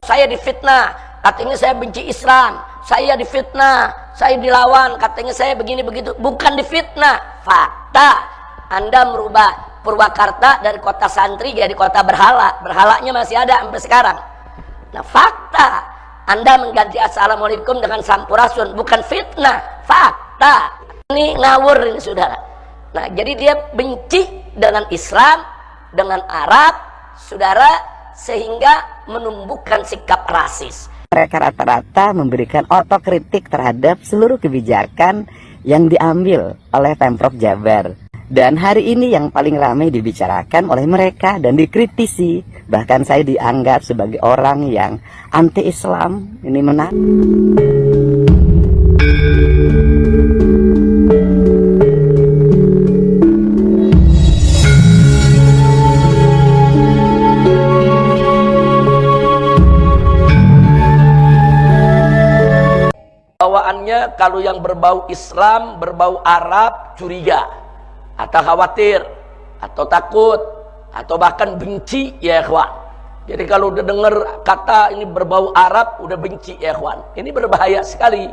Saya difitnah, katanya saya benci Islam. Saya difitnah, saya dilawan, katanya saya begini begitu. Bukan difitnah, fakta. Anda merubah Purwakarta dari kota santri jadi kota berhala. Berhalanya masih ada sampai sekarang. Nah, fakta. Anda mengganti assalamualaikum dengan sampurasun, bukan fitnah, fakta. Ini ngawur ini saudara. Nah, jadi dia benci dengan Islam, dengan Arab, saudara, sehingga menumbuhkan sikap rasis. Mereka rata-rata memberikan otokritik terhadap seluruh kebijakan yang diambil oleh Pemprov Jabar. Dan hari ini yang paling ramai dibicarakan oleh mereka dan dikritisi. Bahkan saya dianggap sebagai orang yang anti-Islam. Ini menarik. Bawaannya kalau yang berbau Islam, berbau Arab, curiga. Atau khawatir, atau takut, atau bahkan benci, ya ikhwan. Jadi kalau udah dengar kata ini berbau Arab, udah benci, ya ikhwan. Ini berbahaya sekali.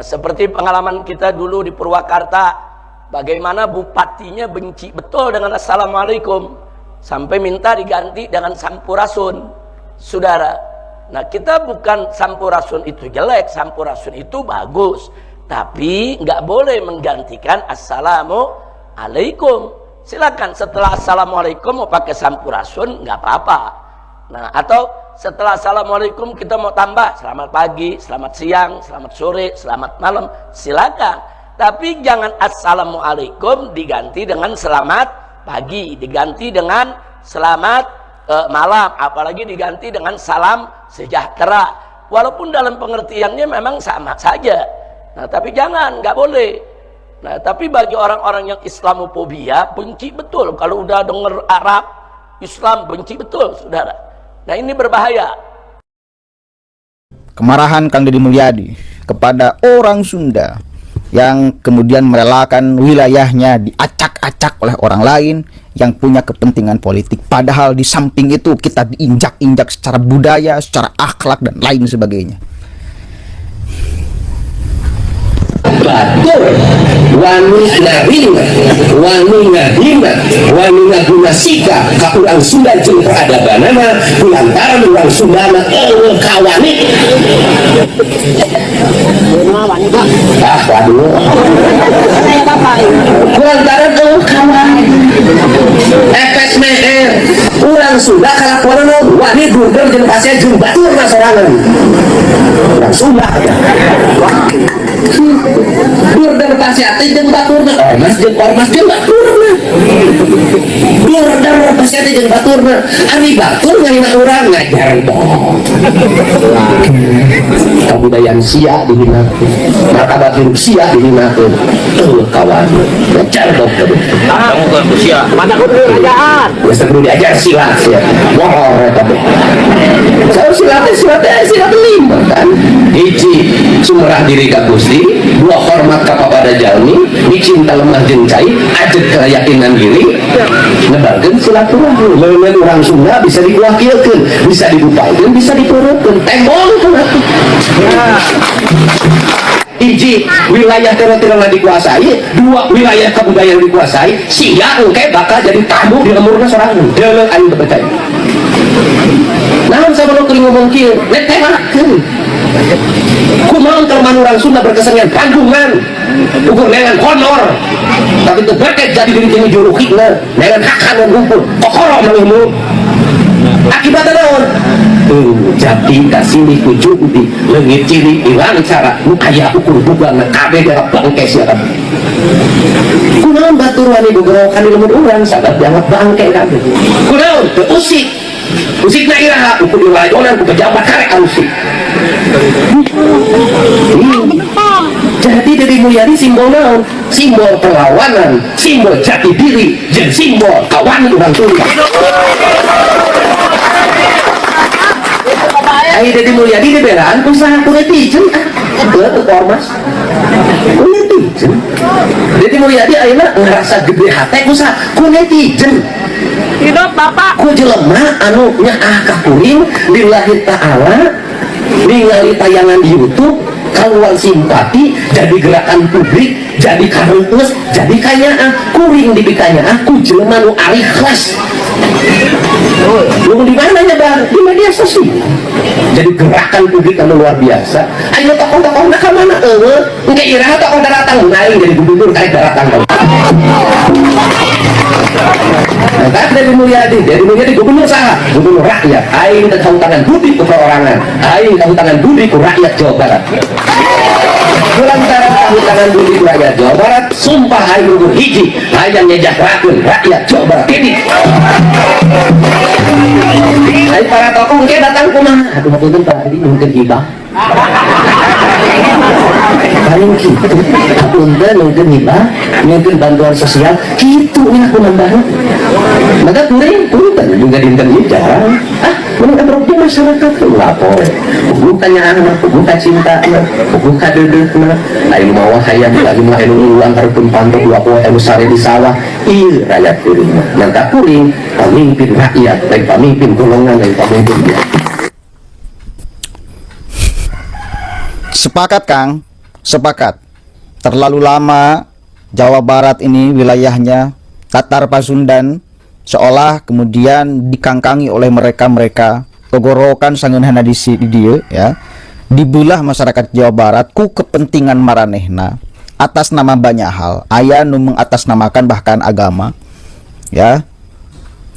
Seperti pengalaman kita dulu di Purwakarta, bagaimana bupatinya benci betul dengan assalamualaikum, sampai minta diganti dengan sampurasun, saudara. Nah, kita bukan sampurasun itu jelek, sampurasun itu bagus, tapi nggak boleh menggantikan assalamualaikum. Silakan setelah assalamualaikum mau pakai sampurasun nggak apa-apa. Nah, atau setelah assalamualaikum kita mau tambah selamat pagi, selamat siang, selamat sore, selamat malam, silakan. Tapi jangan assalamualaikum diganti dengan selamat pagi, diganti dengan selamat malam, apalagi diganti dengan salam sejahtera. Walaupun dalam pengertiannya memang sama saja. Nah, tapi jangan, nggak boleh. Nah, tapi bagi orang-orang yang Islamofobia, benci betul. Kalau udah dengar Arab, Islam, benci betul, saudara. Nah, ini berbahaya. Kemarahan Kang Deddy Mulyadi kepada orang Sunda yang kemudian merelakan wilayahnya diacak-acak oleh orang lain yang punya kepentingan politik. Padahal di samping itu kita diinjak-injak secara budaya, secara akhlak, dan lain sebagainya. Batur wani narima wani ngadima wani ngagunasika ka urang Sunda jeung peradabanana kulantaran urang Sundana eueuh kawani. Waduh. Kulantaran eueuh kawani. Efek meher urang Sunda kalakonan wani gurder jeung pasea jeung batur sorangan. Urang Sunda ya. Burder pasiate jeung baturna ormas jeung ormas jeung baturna. Burder pasiate jeung baturna ari batur ngarina urang ngajaran bohong. Kabudayaan sia dihinakeun, martabat hirup sia dihinakeun. Tuh kawan, ngajar dokter. Kamu kan sia, mana kudu diajar? Geus kudu diajar silat ya. Mohor eta teh. Saya silat lima kan. Hiji sumrah diri ka Gusti, dua hormat kepada jalmi, dicinta lemah jeung cai, ajeg keyakinan diri, nebarkeun silaturahmi. Leungeun urang Sunda bisa diwakilkeun, bisa dibupakeun, bisa dipeureutkeun, tembongkeun atuh. Hiji wilayah teritorial dikuasai, dua wilayah kebudayaan dikuasai, sia engke bakal jadi tamu di lemurna sorangan. Deuleu anu teu percaya. Namun sabaraha teu ngomong kieu, nek temakeun. Kumaha kelemahan orang Sunda berkesenian panggungan ukur dengan honor tapi itu berket jadi diri kini jurukina dengan hakanan ngumpul kokoro melimu akibatnya naon jadi kasini kujunti leungit ciri ilang cara aya ukur bugang kabeh darah bangke siapa kunaon batur wani bogrokan di lemur urang sadat dianggap bangke kabeh kunaon teu usik usikna iraha ukur diwajonan ku pejabat karek usik. Jadi Deddy Mulyadi simbol naon? Simbol perlawanan, simbol jati diri, dan simbol kawan orang Sunda. Ayo Deddy Mulyadi dibelaan usaha ku netizen, betul ormas. Ku netizen. Deddy Mulyadi ayeuna ngerasa gede hate usaha ku netizen. hidup Bapak. Ku jelema anu nyaah ka kuring lillahi ta'ala ningali tayangan di YouTube kaluan simpati jadi gerakan publik jadi kareueus jadi kayaan kuring dibikanya ku jelema nu ari ikhlas. Lu di mana nya Bang? Di media sosial. Jadi gerakan publik anu luar biasa. Ayo tokoh-tokoh ka mana engke iraha tokoh daratang naik jadi gubernur kali daratang. Nah, dari Mulyadi gubernur saha? Gubernur rakyat. Aing tahu tangan budi ke perorangan. Aing tahu tangan budi ke rakyat Jawa Barat. Kulantaran tahu tangan budi ke rakyat Jawa Barat, sumpah aing gugur hiji, hayang nyejahterakeun rakyat Jawa Barat ini. Aing para tokoh engke datang kumaha? Aduh punten Pak, ini mungkin hibah. Paling gitu, punten mungkin hibah, mungkin bantuan sosial, gitu ini aku nambah. Maka kuring juga dinten ieu jarang. Mun abroge masyarakat lapor. Buka nyaana, buka cinta, buka dedeukna. Lain mau hayang lagi mah anu ulang hareupeun pantok 20 anu sare di sawah. Ieu rakyat kuring mah. Maka kuring pamimpin rakyat, lain pamimpin golongan, lain pamimpin dia. Sepakat Kang, sepakat. Terlalu lama Jawa Barat ini wilayahnya Tatar Pasundan seolah kemudian dikangkangi oleh mereka togorokan sangeunana di dieu ya. Dibelah masyarakat Jawa Barat ku kepentingan maranehna atas nama banyak hal. Aya nu mengatasnamakan bahkan agama ya.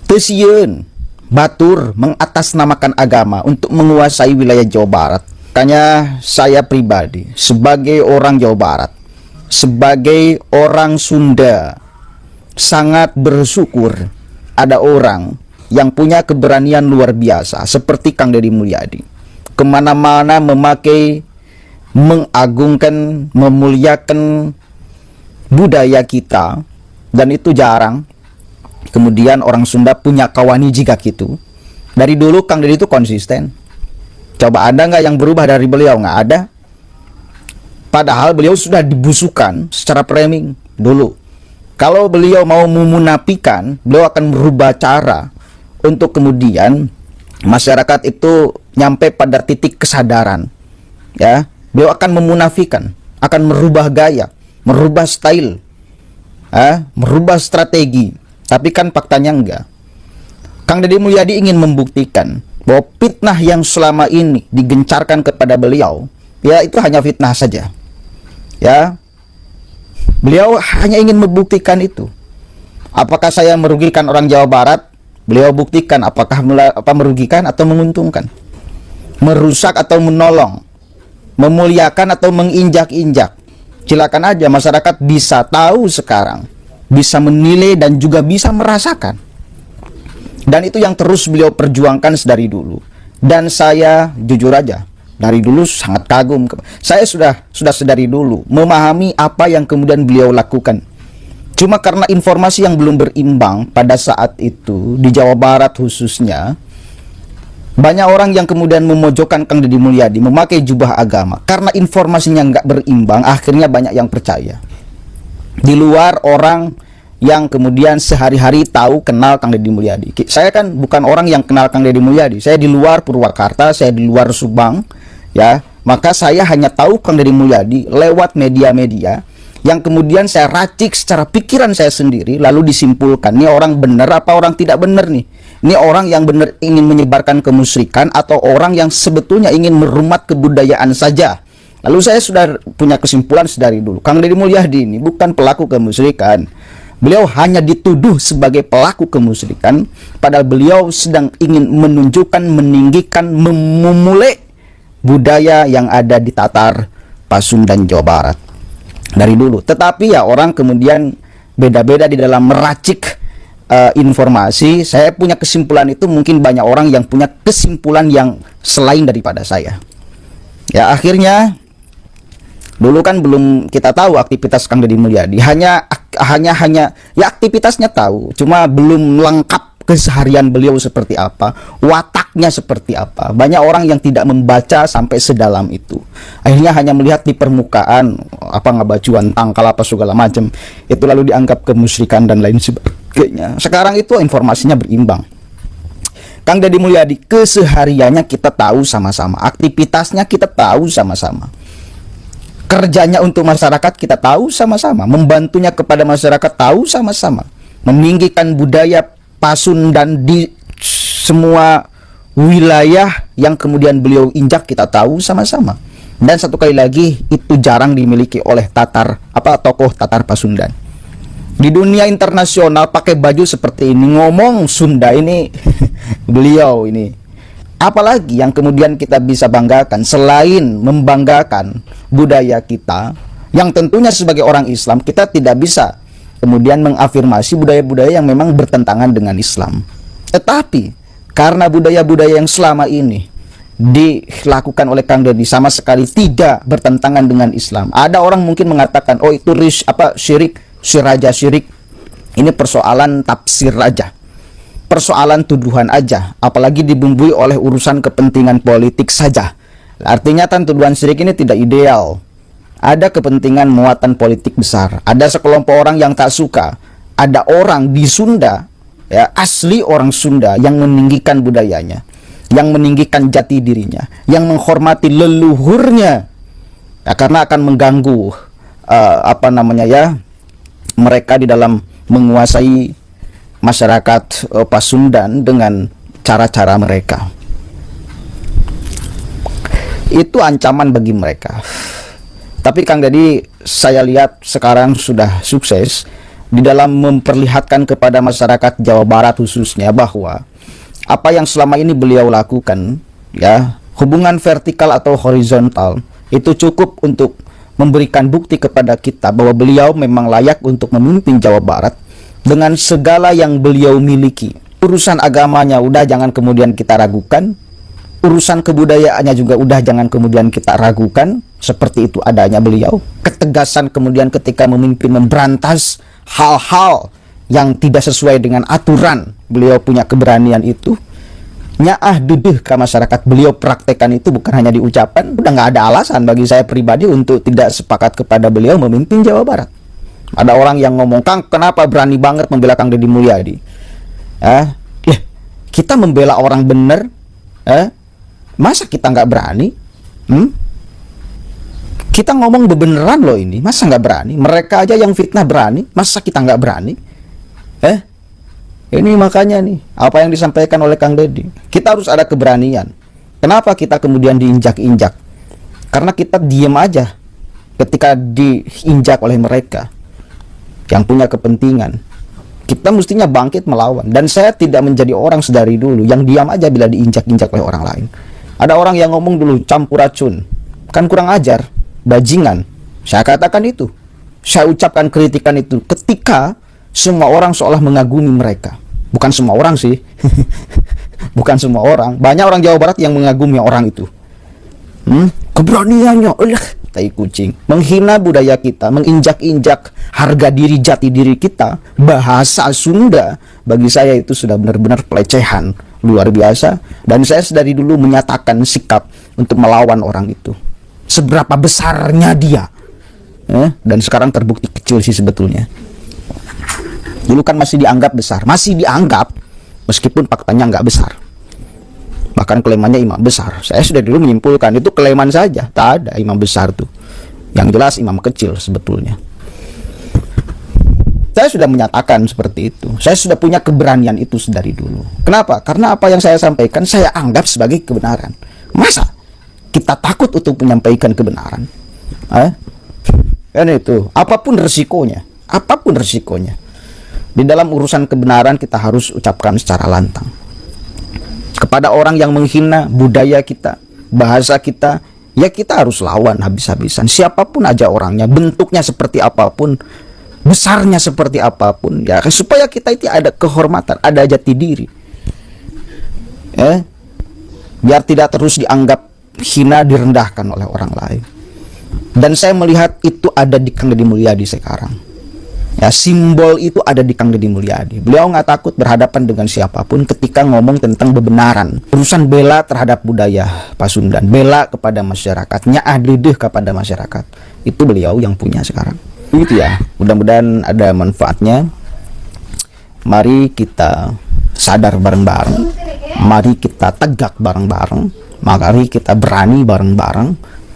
Teu sieun batur mengatasnamakan agama untuk menguasai wilayah Jawa Barat. Makanya saya pribadi sebagai orang Jawa Barat, sebagai orang Sunda, sangat bersyukur ada orang yang punya keberanian luar biasa seperti Kang Deddy Mulyadi, kemana-mana memakai, mengagungkan, memuliakan budaya kita, dan itu jarang. Kemudian orang Sunda punya kawani jika gitu. Dari dulu Kang Deddy itu konsisten. Coba ada nggak yang berubah dari beliau? Nggak ada. Padahal beliau sudah dibusukan secara framing dulu. Kalau beliau mau memunafikan, beliau akan merubah cara untuk kemudian masyarakat itu nyampe pada titik kesadaran. Ya, beliau akan memunafikan, akan merubah gaya, merubah style, merubah strategi. Tapi kan faktanya enggak. Kang Deddy Mulyadi ingin membuktikan bahwa fitnah yang selama ini digencarkan kepada beliau, ya itu hanya fitnah saja. Ya, beliau hanya ingin membuktikan itu. Apakah saya merugikan orang Jawa Barat? Beliau buktikan apakah merugikan atau menguntungkan, merusak atau menolong, memuliakan atau menginjak-injak. Silakan aja masyarakat bisa tahu sekarang, bisa menilai dan juga bisa merasakan. Dan itu yang terus beliau perjuangkan sedari dulu. Dan saya jujur aja, dari dulu sangat kagum. Saya sudah sedari dulu memahami apa yang kemudian beliau lakukan. Cuma karena informasi yang belum berimbang pada saat itu di Jawa Barat khususnya, banyak orang yang kemudian memojokkan Kang Deddy Mulyadi memakai jubah agama. Karena informasinya nggak berimbang, akhirnya banyak yang percaya. Di luar orang yang kemudian sehari-hari tahu kenal Kang Deddy Mulyadi. Saya kan bukan orang yang kenal Kang Deddy Mulyadi. Saya di luar Purwakarta, saya di luar Subang, ya. Maka saya hanya tahu Kang Deddy Mulyadi lewat media-media yang kemudian saya racik secara pikiran saya sendiri, lalu disimpulkan, ini orang benar apa orang tidak benar nih? Ini orang yang benar ingin menyebarkan kemusyrikan atau orang yang sebetulnya ingin merumat kebudayaan saja. Lalu saya sudah punya kesimpulan sedari dulu, Kang Deddy Mulyadi ini bukan pelaku kemusyrikan. Beliau hanya dituduh sebagai pelaku kemusyrikan, padahal beliau sedang ingin menunjukkan, meninggikan, memulai budaya yang ada di Tatar Pasundan Jawa Barat dari dulu. Tetapi ya orang kemudian beda-beda di dalam meracik informasi. Saya punya kesimpulan itu, mungkin banyak orang yang punya kesimpulan yang selain daripada saya. Ya akhirnya dulu kan belum kita tahu aktivitas Kang Deddy Mulyadi, hanya ya aktivitasnya tahu, cuma belum lengkap keseharian beliau seperti apa, wataknya seperti apa. Banyak orang yang tidak membaca sampai sedalam itu, akhirnya hanya melihat di permukaan, apa ngabacuan tangkal apa segala macam, itu lalu dianggap kemusyrikan dan lain Kayaknya sekarang itu informasinya berimbang. Kang Deddy Mulyadi, kesehariannya kita tahu sama-sama, aktivitasnya kita tahu sama-sama, kerjanya untuk masyarakat kita tahu sama-sama, membantunya kepada masyarakat tahu sama-sama, meninggikan budaya Pasundan di semua wilayah yang kemudian beliau injak kita tahu sama-sama. Dan satu kali lagi, itu jarang dimiliki oleh tokoh Tatar Pasundan. Di dunia internasional pakai baju seperti ini, ngomong Sunda ini beliau ini. Apalagi yang kemudian kita bisa banggakan selain membanggakan budaya kita, yang tentunya sebagai orang Islam kita tidak bisa kemudian mengafirmasi budaya-budaya yang memang bertentangan dengan Islam. Tetapi karena budaya-budaya yang selama ini dilakukan oleh Kang Deddy sama sekali tidak bertentangan dengan Islam. Ada orang mungkin mengatakan, oh itu syirik, syirik. Ini persoalan tafsir aja, persoalan tuduhan aja, apalagi dibumbui oleh urusan kepentingan politik saja. Artinya kan tuduhan syirik ini tidak ideal. Ada kepentingan muatan politik besar. Ada sekelompok orang yang tak suka. Ada orang di Sunda, ya, asli orang Sunda yang meninggikan budayanya, yang meninggikan jati dirinya, yang menghormati leluhurnya, ya, karena akan mengganggu mereka di dalam menguasai masyarakat Pasundan dengan cara-cara mereka. Itu ancaman bagi mereka. Tapi Kang Deddy, saya lihat sekarang sudah sukses di dalam memperlihatkan kepada masyarakat Jawa Barat khususnya bahwa apa yang selama ini beliau lakukan, ya, hubungan vertikal atau horizontal, itu cukup untuk memberikan bukti kepada kita bahwa beliau memang layak untuk memimpin Jawa Barat dengan segala yang beliau miliki. Urusan agamanya udah jangan kemudian kita ragukan, urusan kebudayaannya juga udah jangan kemudian kita ragukan, seperti itu adanya beliau. Ketegasan kemudian ketika memimpin memberantas hal-hal yang tidak sesuai dengan aturan, beliau punya keberanian itu. Nyaah dedeh ke masyarakat, beliau praktekkan itu bukan hanya di ucapan. Udah nggak ada alasan bagi saya pribadi untuk tidak sepakat kepada beliau memimpin Jawa Barat. Ada orang yang ngomong, Kang, kenapa berani banget membela Kang Deddy Mulyadi? Kita membela orang bener, masa kita nggak berani? Kita ngomong beneran loh ini, masa nggak berani? Mereka aja yang fitnah berani, masa kita nggak berani? Ini makanya nih, apa yang disampaikan oleh Kang Deddy, kita harus ada keberanian. Kenapa kita kemudian diinjak-injak? Karena kita diam aja ketika diinjak oleh mereka yang punya kepentingan. Kita mestinya bangkit melawan. Dan saya tidak menjadi orang sedari dulu yang diam aja bila diinjak-injak oleh orang lain. Ada orang yang ngomong dulu campur racun, kan kurang ajar, bajingan. Saya katakan itu, saya ucapkan kritikan itu ketika semua orang seolah mengagumi mereka. Bukan semua orang sih. Bukan semua orang. Banyak orang Jawa Barat yang mengagumi orang itu. Keberaniannya, tai kucing, menghina budaya kita, menginjak-injak harga diri, jati diri kita, bahasa Sunda, bagi saya itu sudah benar-benar pelecehan luar biasa. Dan saya dari dulu menyatakan sikap untuk melawan orang itu. Seberapa besarnya dia, dan sekarang terbukti kecil sih sebetulnya. Dulu kan masih dianggap besar, masih dianggap, meskipun faktanya nggak besar. Bahkan kelemahannya imam besar. Saya sudah dulu menyimpulkan itu kelemahan saja, tak ada imam besar tuh. Yang jelas imam kecil sebetulnya. Saya sudah menyatakan seperti itu. Saya sudah punya keberanian itu dari dulu. Kenapa? Karena apa yang saya sampaikan saya anggap sebagai kebenaran. Masa kita takut untuk menyampaikan kebenaran? Kan itu, apapun resikonya, apapun resikonya. Di dalam urusan kebenaran kita harus ucapkan secara lantang. Kepada orang yang menghina budaya kita, bahasa kita, ya kita harus lawan habis-habisan. Siapapun aja orangnya, bentuknya seperti apapun, besarnya seperti apapun, ya supaya kita itu ada kehormatan, ada jati diri. Biar tidak terus dianggap hina, direndahkan oleh orang lain. Dan saya melihat itu ada di Kang Deddy Mulyadi sekarang. Ya, simbol itu ada di Kang Deddy Mulyadi. Beliau nggak takut berhadapan dengan siapapun ketika ngomong tentang kebenaran. Urusan bela terhadap budaya Pasundan, bela kepada masyarakatnya, adedeh kepada masyarakat. Itu beliau yang punya sekarang. Gitu ya. Mudah-mudahan ada manfaatnya. Mari kita sadar bareng-bareng, mari kita tegak bareng-bareng, mari kita berani bareng-bareng,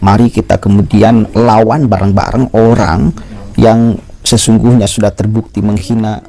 mari kita kemudian lawan bareng-bareng orang yang sesungguhnya sudah terbukti menghina